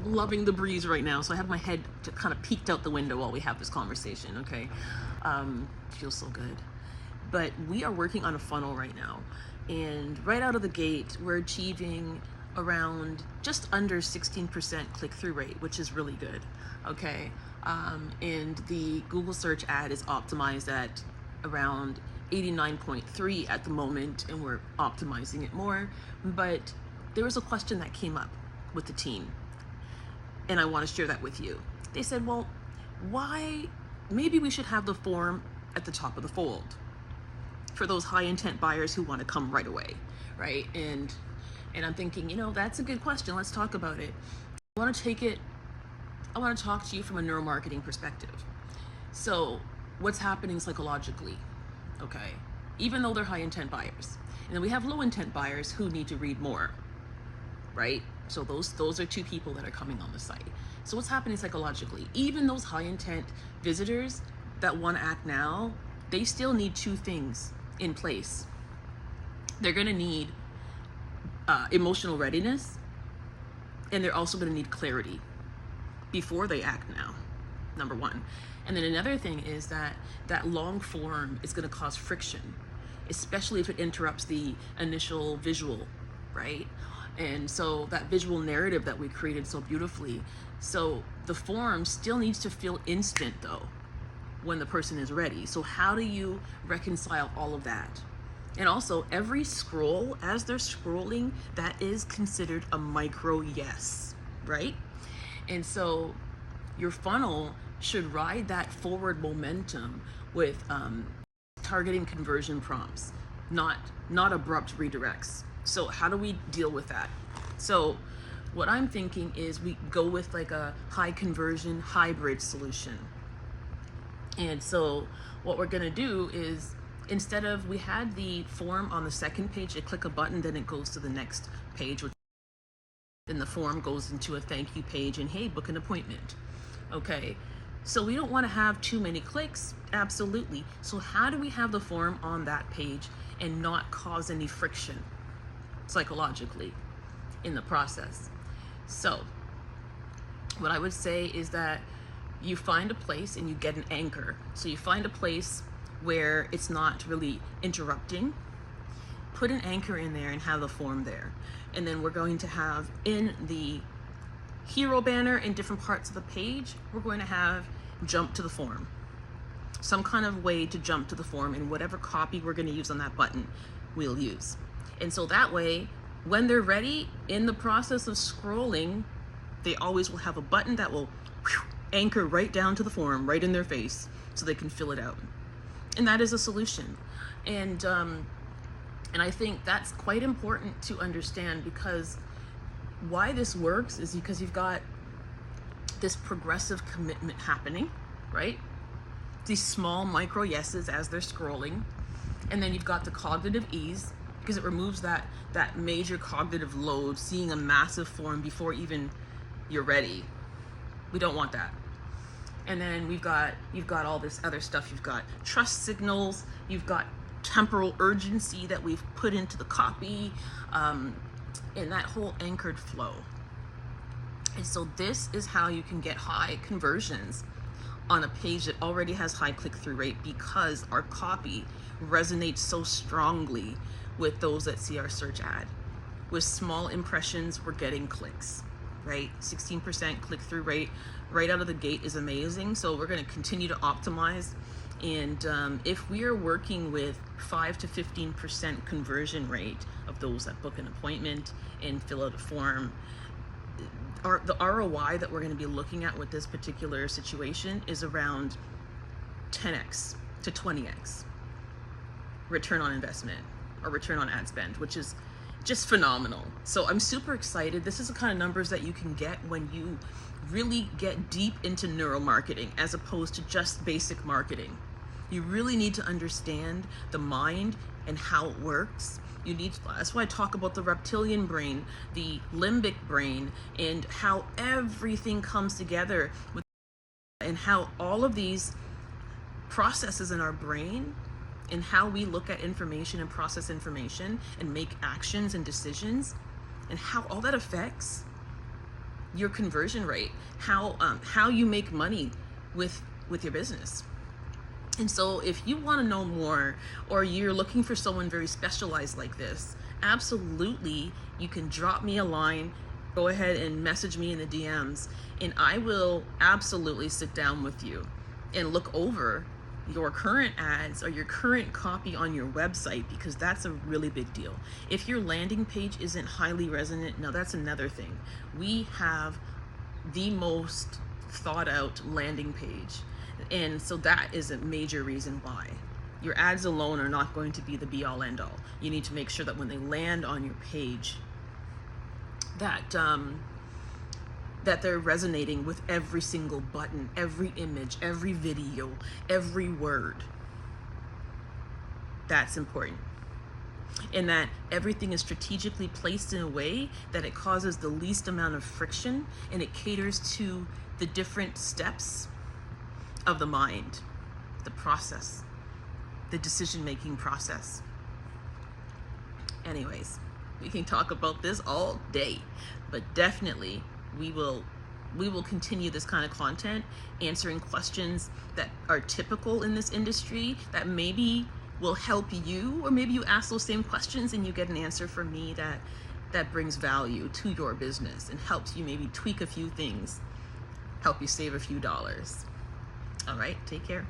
loving the breeze right now. So I have my head kind of peeked out the window while we have this conversation, okay? Feels so good. But we are working on a funnel right now. And right out of the gate, we're achieving around just under 16% click-through rate, which is really good, okay? And the Google search ad is optimized at around 89.3 at the moment, and we're optimizing it more. But there was a question that came up with the team, and I want to share that with you. They said, well, why, maybe we should have the form at the top of the fold for those high intent buyers who want to come right away, right? And I'm thinking, that's a good question. Let's talk about it. I want to talk to you from a neuromarketing perspective. So what's happening psychologically, okay? Even though they're high intent buyers. And then we have low intent buyers who need to read more, right? So those are two people that are coming on the site. So what's happening psychologically? Even those high intent visitors that want to act now, they still need two things in place. They're going to need emotional readiness, and they're also going to need clarity before they act now, number one. And then another thing is that long form is going to cause friction, especially if it interrupts the initial visual, right? And so that visual narrative that we created so beautifully. So the form still needs to feel instant though, when the person is ready. So how do you reconcile all of that? And also every scroll, as they're scrolling, that is considered a micro yes, right? And so your funnel should ride that forward momentum with targeting conversion prompts, not abrupt redirects. So how do we deal with that? So what I'm thinking is we go with like a high conversion hybrid solution. And so what we're gonna do is, instead of, we had the form on the second page, you click a button, then it goes to the next page, which then the form goes into a thank you page and hey, book an appointment. Okay, so we don't want to have too many clicks, absolutely. So how do we have the form on that page and not cause any friction psychologically in the process? So what I would say is that you find a place and you get an anchor. So you find a place where it's not really interrupting, put an anchor in there and have the form there. And then we're going to have in the hero banner in different parts of the page, we're going to have jump to the form, some kind of way to jump to the form, and whatever copy we're going to use on that button, we'll use. And so that way, when they're ready in the process of scrolling, they always will have a button that will anchor right down to the form, right in their face, so they can fill it out. And that is a solution. And I think that's quite important to understand, because why this works is because you've got this progressive commitment happening, right? These small micro yeses as they're scrolling. And then you've got the cognitive ease, because it removes that major cognitive load, seeing a massive form before even you're ready. We don't want that. And then you've got all this other stuff. You've got trust signals, you've got temporal urgency that we've put into the copy, and that whole anchored flow. And so this is how you can get high conversions on a page that already has high click-through rate, because our copy resonates so strongly with those that see our search ad. With small impressions, we're getting clicks, right? 16% click-through rate right out of the gate is amazing. So we're going to continue to optimize. And if we are working with 5 to 15% conversion rate of those that book an appointment and fill out a form, the ROI that we're going to be looking at with this particular situation is around 10x to 20x return on investment or return on ad spend, which is just phenomenal. So I'm super excited. This is the kind of numbers that you can get when you really get deep into neuromarketing as opposed to just basic marketing. You really need to understand the mind and how it works. That's why I talk about the reptilian brain, the limbic brain, and how everything comes together with, and how all of these processes in our brain and how we look at information and process information and make actions and decisions, and how all that affects your conversion rate, how you make money with your business. And so if you want to know more, or you're looking for someone very specialized like this, absolutely, you can drop me a line, go ahead and message me in the DMs, and I will absolutely sit down with you and look over your current ads or your current copy on your website, because that's a really big deal. If your landing page isn't highly resonant, now that's another thing. We have the most thought out landing page. And so that is a major reason why. Your ads alone are not going to be the be all end all. You need to make sure that when they land on your page, that that they're resonating with every single button, every image, every video, every word. That's important. And that everything is strategically placed in a way that it causes the least amount of friction, and it caters to the different steps of the mind, the process, the decision-making process. Anyways, we can talk about this all day, but definitely we will continue this kind of content, answering questions that are typical in this industry that maybe will help you, or maybe you ask those same questions and you get an answer from me that brings value to your business and helps you maybe tweak a few things, help you save a few dollars. All right, take care.